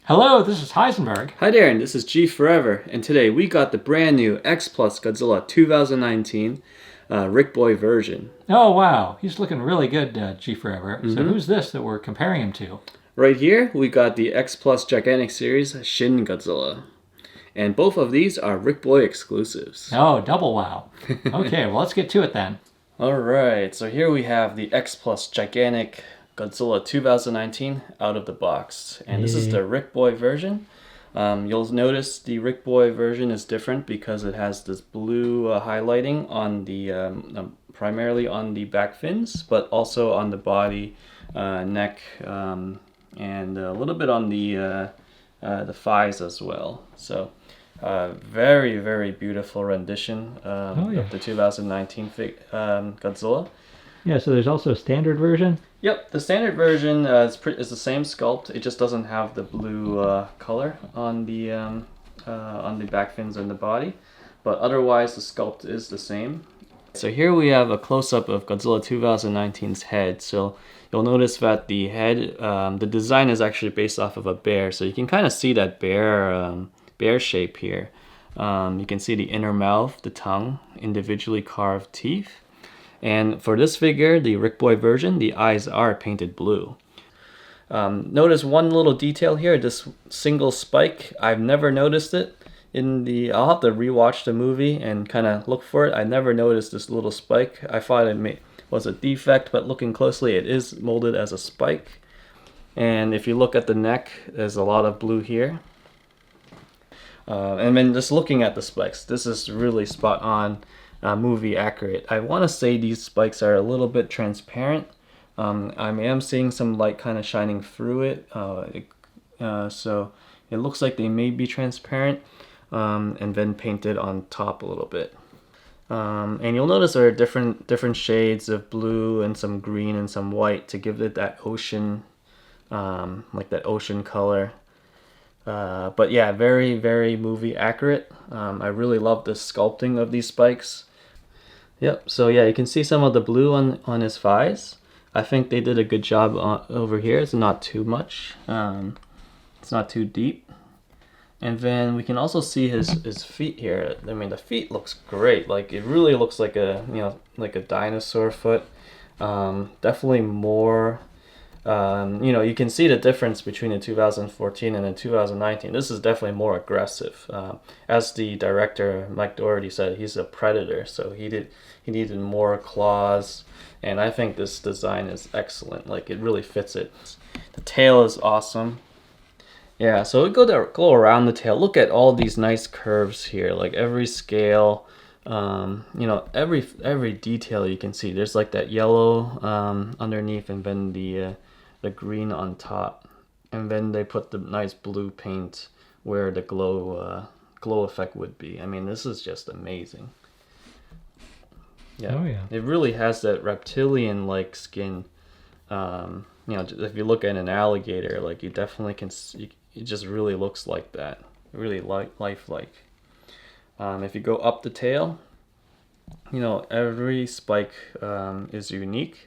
Hello, this is Heisenberg. Hi there, and this is G Forever, and today we got the brand new X Plus Godzilla 2019 Ric Boy version. Oh, wow. He's looking really good, G Forever. So who's this that we're comparing him to? Right here, we got the X Plus Gigantic Series Shin Godzilla. And both of these are Ric Boy exclusives. Oh, double wow. Okay, well, let's get to it then. Alright, so here we have the X Plus Gigantic Godzilla 2019 out of the box. And this is the Ric Boy version. You'll notice the Ric Boy version is different because it has this blue highlighting on the primarily on the back fins, but also on the body, neck, and a little bit on the thighs as well. So very, very beautiful rendition of the 2019 Godzilla. Yeah, so there's also a standard version? Yep, the standard version is the same sculpt. It just doesn't have the blue color on the back fins and the body, but otherwise the sculpt is the same. So here we have a close-up of Godzilla 2019's head. So you'll notice that the head, the design is actually based off of a bear. So you can kind of see that bear shape here. You can see the inner mouth, the tongue, individually carved teeth. And for this figure, the Ric Boy version, the eyes are painted blue. Notice one little detail here, this single spike. I've never noticed it. I'll have to rewatch the movie and kind of look for it. I never noticed this little spike. I thought it was a defect, but looking closely, it is molded as a spike. And if you look at the neck, there's a lot of blue here. And then just looking at the spikes, this is really spot on. Movie accurate. I want to say these spikes are a little bit transparent. I am seeing some light kind of shining through it, so it looks like they may be transparent, and then painted on top a little bit. And you'll notice there are different shades of blue and some green and some white to give it that ocean, like that ocean color. But yeah, very, very movie accurate. I really love the sculpting of these spikes. Yep, so yeah, you can see some of the blue on his thighs. I think they did a good job over here. It's not too much. It's not too deep. And then we can also see his feet here. I mean, the feet looks great. Like, it really looks like like a dinosaur foot. Definitely more. You can see the difference between the 2014 and the 2019. This is definitely more aggressive. As the director Mike Doherty said, he's a predator, so he needed more claws, and I think this design is excellent. Like, it really fits it. The tail is awesome. Yeah, so we go around the tail. Look at all these nice curves here. Like, every scale. Every detail you can see. There's like that yellow underneath, and then the green on top, and then they put the nice blue paint where the glow effect would be. I mean, this is just amazing. Yeah. Oh yeah. It really has that reptilian-like skin. If you look at an alligator, like, you definitely can see, it just really looks like that. Really lifelike. If you go up the tail, every spike is unique.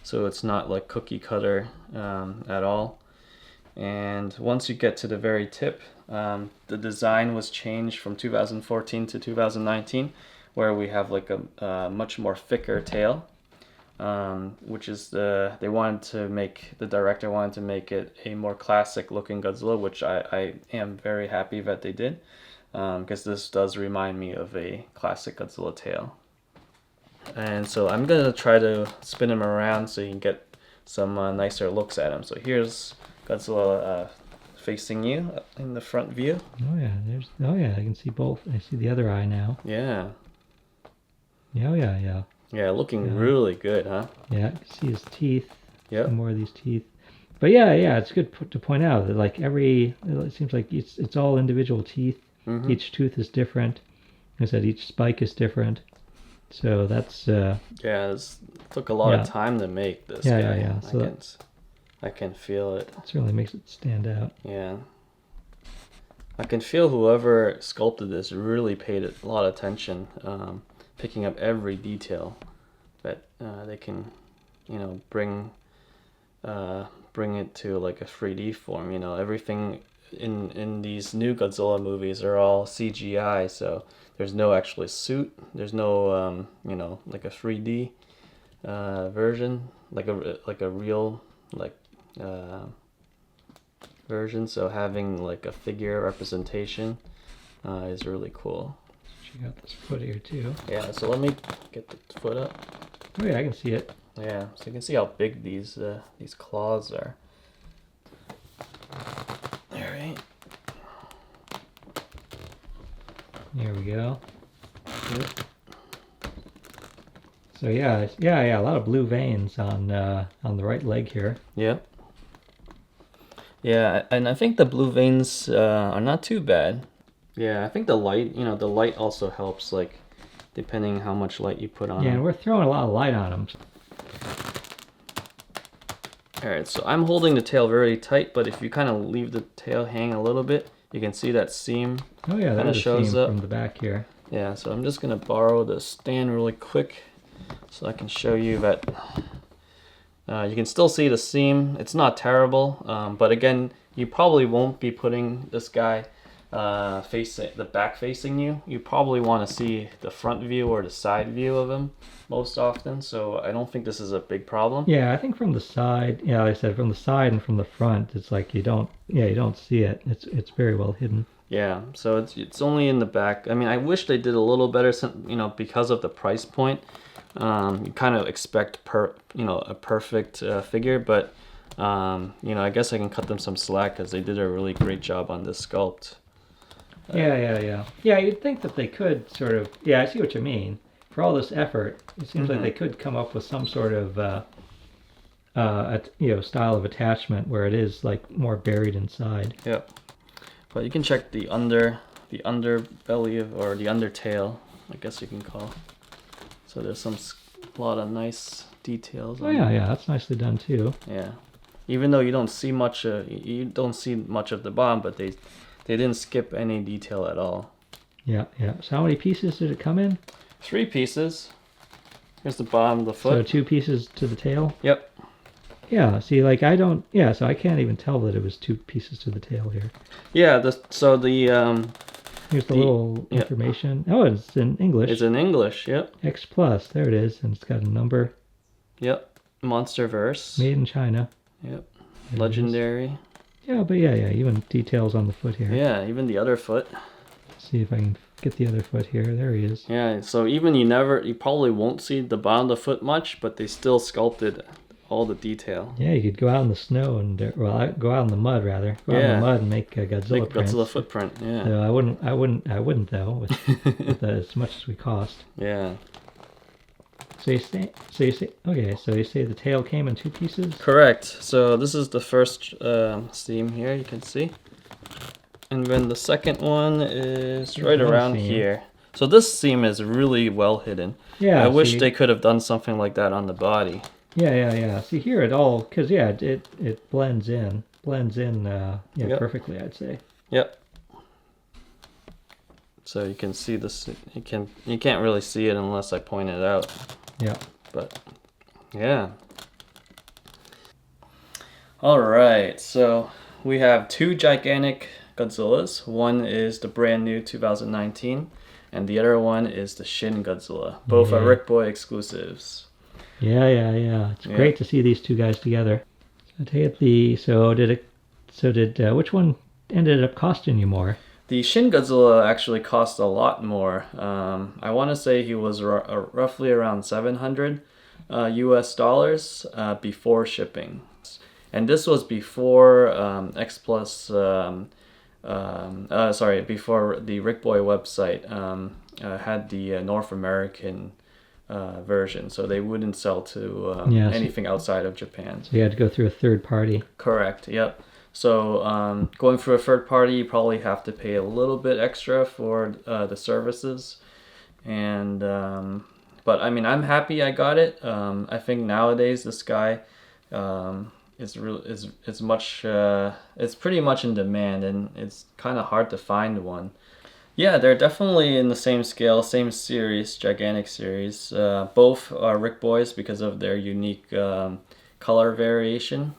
So it's not like cookie cutter at all. And once you get to the very tip, the design was changed from 2014 to 2019, where we have like a much more thicker tail, which is the director wanted to make it a more classic looking Godzilla, which I am very happy that they did, because this does remind me of a classic Godzilla tail. And so I'm going to try to spin him around so you can get some nicer looks at him. So here's Godzilla facing you in the front view. Oh yeah, I can see both. I see the other eye now. Yeah. Yeah. Yeah, looking really good, huh? Yeah, I can see his teeth. Yep. Some more of these teeth. But yeah, it's good to point out that like it seems like it's all individual teeth. Mm-hmm. Each tooth is different. Like I said, each spike is different. So that's this took a lot of time to make this guy. Yeah. So I can feel it. It certainly makes it stand out. Yeah. I can feel whoever sculpted this really paid a lot of attention, picking up every detail that they can, bring it to like a 3D form. Everything in these new Godzilla movies are all CGI, so there's no actual suit. There's no you know, like a 3D version, like a real like version. So having like a figure representation is really cool. Check out this foot here too. Yeah, so let me get the foot up. Oh yeah, I can see it. Yeah, so you can see how big these claws are. All right. There we go. Yep. So yeah, a lot of blue veins on the right leg here. Yep. Yeah, and I think the blue veins are not too bad. Yeah, I think the light, you know, the light also helps, like, depending how much light you put on Yeah, them. and we're throwing a lot of light on them. Alright, so I'm holding the tail very tight, but if you kind of leave the tail hang a little bit, you can see that seam. Oh yeah, that shows up from the back here. Yeah, so I'm just going to borrow the stand really quick so I can show you that you can still see the seam. It's not terrible, but again, you probably won't be putting this guy facing the back facing you. You probably want to see the front view or the side view of him most often, so I don't think this is a big problem. Yeah, I think from the side, yeah, like I said, from the side and from the front, it's like you don't see it. It's very well hidden. Yeah, so it's only in the back. I mean, I wish they did a little better, you know, because of the price point. You kind of expect a perfect figure, but you know, I guess I can cut them some slack because they did a really great job on this sculpt. Yeah. You'd think that they could sort of. Yeah, I see what you mean. For all this effort, it seems like they could come up with some sort of style of attachment where it is like more buried inside. Yep. But you can check the underbelly or the undertail, I guess you can call. So there's a lot of nice details. Oh yeah, that's nicely done too. Yeah, even though you don't see much of the bottom, but they didn't skip any detail at all. Yeah. So how many pieces did it come in? 3 pieces. Here's the bottom of the foot. So 2 pieces to the tail? Yep. Yeah, see, like so I can't even tell that it was 2 pieces to the tail here. Yeah, here's the little information. Oh, it's in English. It's in English, yep. X plus, there it is, and it's got a number. Yep, Monsterverse. Made in China. Yep, legendary. Yeah, but yeah, even details on the foot here. Yeah, even the other foot. Let's see if I can get the other foot here. There he is. Yeah, so even you probably won't see the bottom of the foot much, but they still sculpted all the detail. Yeah, you could go out in the snow and go out in the mud rather. Go out in the mud and make a Godzilla print. Godzilla footprint. Yeah. So I wouldn't though with as much as we cost. Yeah. So you say okay. So you say the tail came in 2 pieces. Correct. So this is the first seam here. You can see, and then the second one is right around here. So this seam is really well hidden. Yeah. I wish they could have done something like that on the body. Yeah. See here it all, because it blends in perfectly, I'd say. Yep. So you can see this. You can't really see it unless I point it out. Yeah. But yeah. All right. So we have 2 gigantic Godzillas. One is the brand new 2019, and the other one is the Shin Godzilla. Both are Ric exclusives. Yeah. It's great to see these 2 guys together. So take it. Which one ended up costing you more? The Shin Godzilla actually cost a lot more. I want to say he was roughly around $700 US dollars before shipping, and this was before X Plus. Before the Ric website had the North American version, so they wouldn't sell to anything outside of Japan. So you had to go through a third party. Correct. Yep. So going through a third party, you probably have to pay a little bit extra for the services, and but I mean, I'm happy I got it. I think nowadays this guy is pretty much in demand, and it's kind of hard to find one. Yeah, they're definitely in the same scale, same series, gigantic series. Both are Ric because of their unique color variation.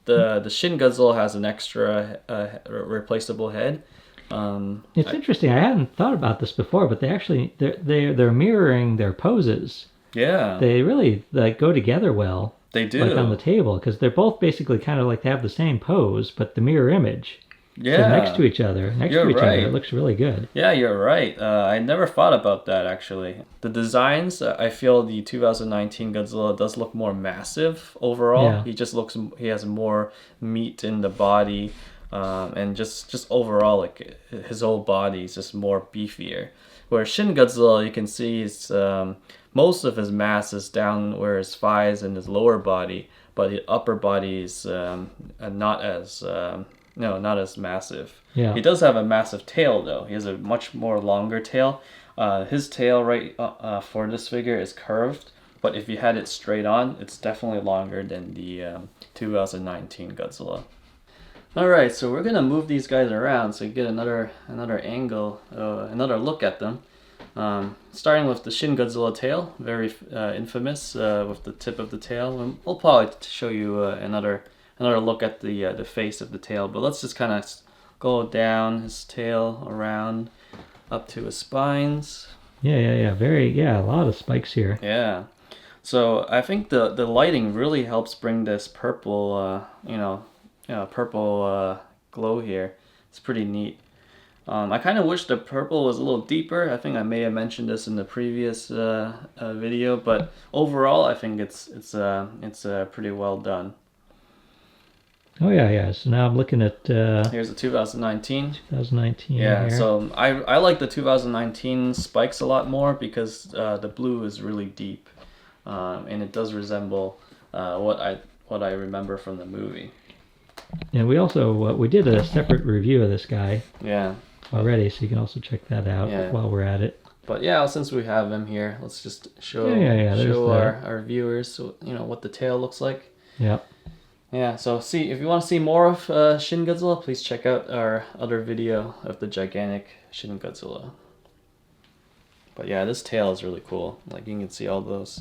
The Shin Godzilla has an extra replaceable head. It's interesting. I hadn't thought about this before, but they're mirroring their poses. Yeah, They really like go together well. they do. Like on the table, because they're both basically kind of like they have the same pose, but the mirror image. Yeah, So next to each other, it looks really good. Yeah, you're right. I never thought about that actually. The designs, I feel the 2019 Godzilla does look more massive overall. Yeah. He has more meat in the body, and just overall, like his whole body is just more beefier. Where Shin Godzilla, you can see most of his mass is down where his thighs and his lower body, but the upper body is not as not as massive. Yeah. He does have a massive tail though. He has a much more longer tail. His tail for this figure is curved, but if you had it straight on, it's definitely longer than the 2019 Godzilla. All right, so we're gonna move these guys around so you get another angle, another look at them. Starting with the Shin Godzilla tail, very infamous with the tip of the tail. And we'll probably show you another look at the face of the tail, but let's just kind of go down his tail around up to his spines. Yeah. A lot of spikes here. Yeah. So I think the lighting really helps bring this purple, purple glow here. It's pretty neat. I kind of wish the purple was a little deeper. I think I may have mentioned this in the previous video, but overall, I think it's pretty well done. Oh yeah. So now I'm looking at here's the 2019. 2019. Yeah. here. So I like the 2019 spikes a lot more because the blue is really deep, and it does resemble what I remember from the movie. And we also we did a separate review of this guy. Yeah. Already, so you can also check that out while we're at it. But yeah, since we have him here, let's just show our viewers what the tail looks like. Yep. Yeah, so if you want to see more of Shin Godzilla, please check out our other video of the gigantic Shin Godzilla. But yeah, this tail is really cool. Like you can see all those,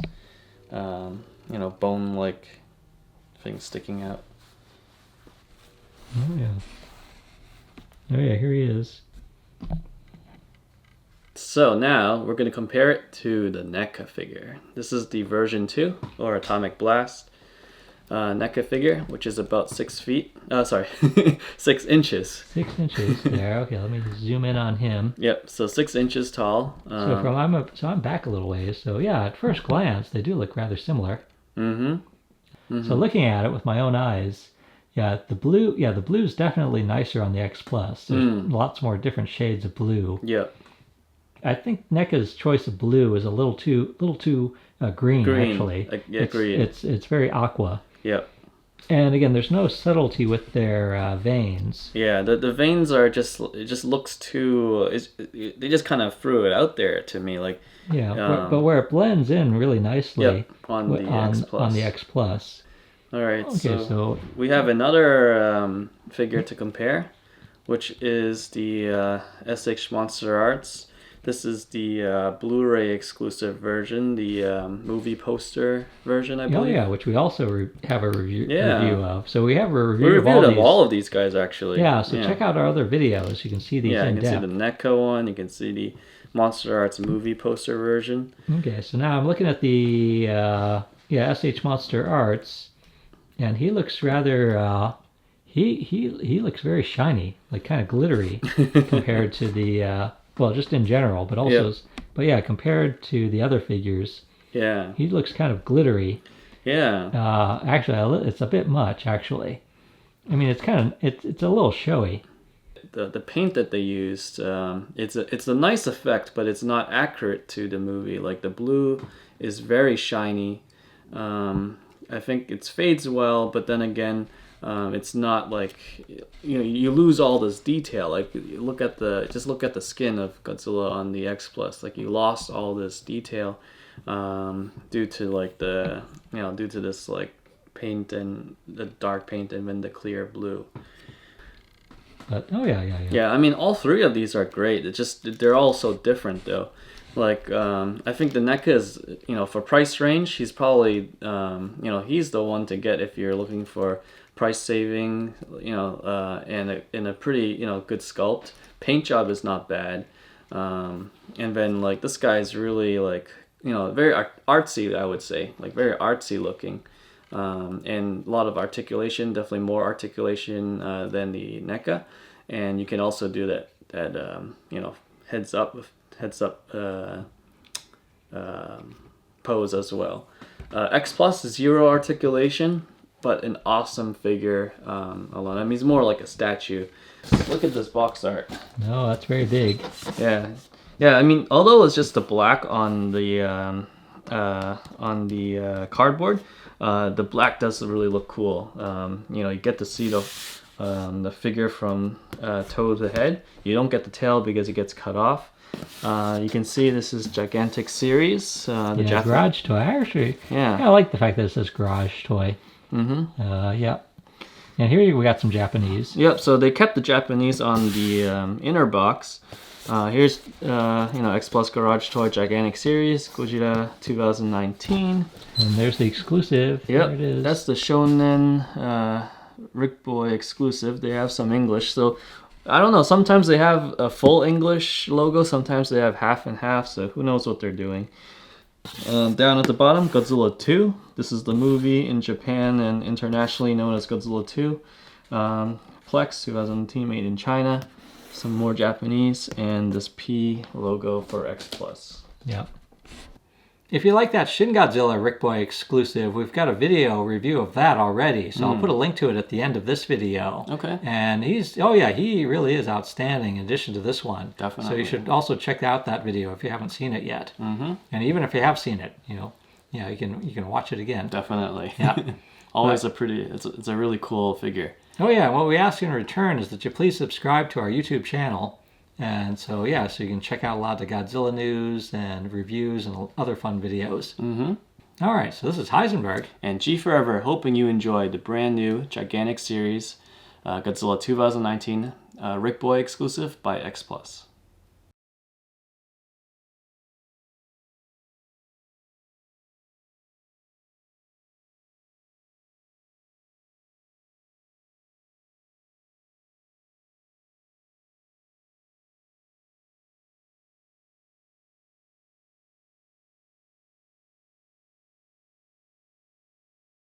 bone-like things sticking out. Oh yeah, here he is. So now we're going to compare it to the NECA figure. This is the version 2, or Atomic Blast NECA figure, which is about 6 feet. 6 inches. 6 inches there. Okay, let me zoom in on him. Yep, so 6 inches tall. So I'm back a little ways. So yeah, at first glance, they do look rather similar. Mm-hmm. So looking at it with my own eyes, the blue's definitely nicer on the X Plus. There's lots more different shades of blue. Yep. I think NECA's choice of blue is a little too green actually. Green. It's very aqua. Yep. And again, there's no subtlety with their veins. Yeah, the veins are it just looks too. They just kind of threw it out there to me, like. Yeah, but where it blends in really nicely on the X Plus. All right, okay, so we have another figure to compare, which is the SH MonsterArts. This is the Blu-ray exclusive version, the movie poster version, I believe. Oh yeah, which we also have a review of. So we have a review of all of these guys actually. Yeah, so check out our other videos. You can see these in depth. Yeah, you can see the NECA one. You can see the MonsterArts movie poster version. Okay, so now I'm looking at the SH MonsterArts, and he looks rather he looks very shiny, like kind of glittery compared to the just in general, but also compared to the other figures. Yeah. He looks kind of glittery. Yeah. Actually, it's a bit much actually. I mean, it's a little showy. The paint that they used, it's a nice effect, but it's not accurate to the movie. Like the blue is very shiny. I think it fades well, but then again, it's not like you lose all this detail. Like look at the skin of Godzilla on the X Plus. Like you lost all this detail due to this like paint and the dark paint and then the clear blue. But yeah. I mean, all three of these are great. It's just they're all so different though. Like I think the NECA is for price range. He's probably he's the one to get if you're looking for price saving, and in a pretty, good sculpt. Paint job is not bad. And then like this guy's really like, very artsy, I would say, like very artsy looking. And a lot of articulation, definitely more articulation than the NECA. And you can also do that heads up pose as well. X Plus is 0 articulation, but an awesome figure alone. I mean, he's more like a statue. Look at this box art. No, that's very big. Yeah. I mean, although it's just the black on the cardboard, the black does really look cool. You get to see the figure from toe to head. You don't get the tail because it gets cut off. You can see this is Gigantic Series. Garage toy. Actually, yeah, I like the fact that it says garage toy. Yeah. And here we got some Japanese. Yep. So they kept the Japanese on the inner box. Here's X Plus Garage Toy Gigantic Series Godzilla 2019. And there's the exclusive. Yep. There it is. That's the Shonen Ric exclusive. They have some English, so I don't know. Sometimes they have a full English logo. Sometimes they have half and half. So who knows what they're doing. Down at the bottom, Godzilla 2. This is the movie in Japan and internationally known as Godzilla 2. Plex 2019, made in China. Some more Japanese, and this P logo for X Plus. Yeah. If you like that Shin Godzilla Ric exclusive, we've got a video review of that already. So I'll put a link to it at the end of this video. Okay. And he really is outstanding in addition to this one. Definitely. So you should also check out that video if you haven't seen it yet. And even if you have seen it, you can watch it again. Definitely. Yeah. Always it's a really cool figure. Oh yeah, what we ask in return is that you please subscribe to our YouTube channel. And so you can check out a lot of the Godzilla news and reviews and other fun videos. All right, so this is Heisenberg. And G Forever, hoping you enjoyed the brand new Gigantic Series Godzilla 2019 Ric exclusive by X Plus.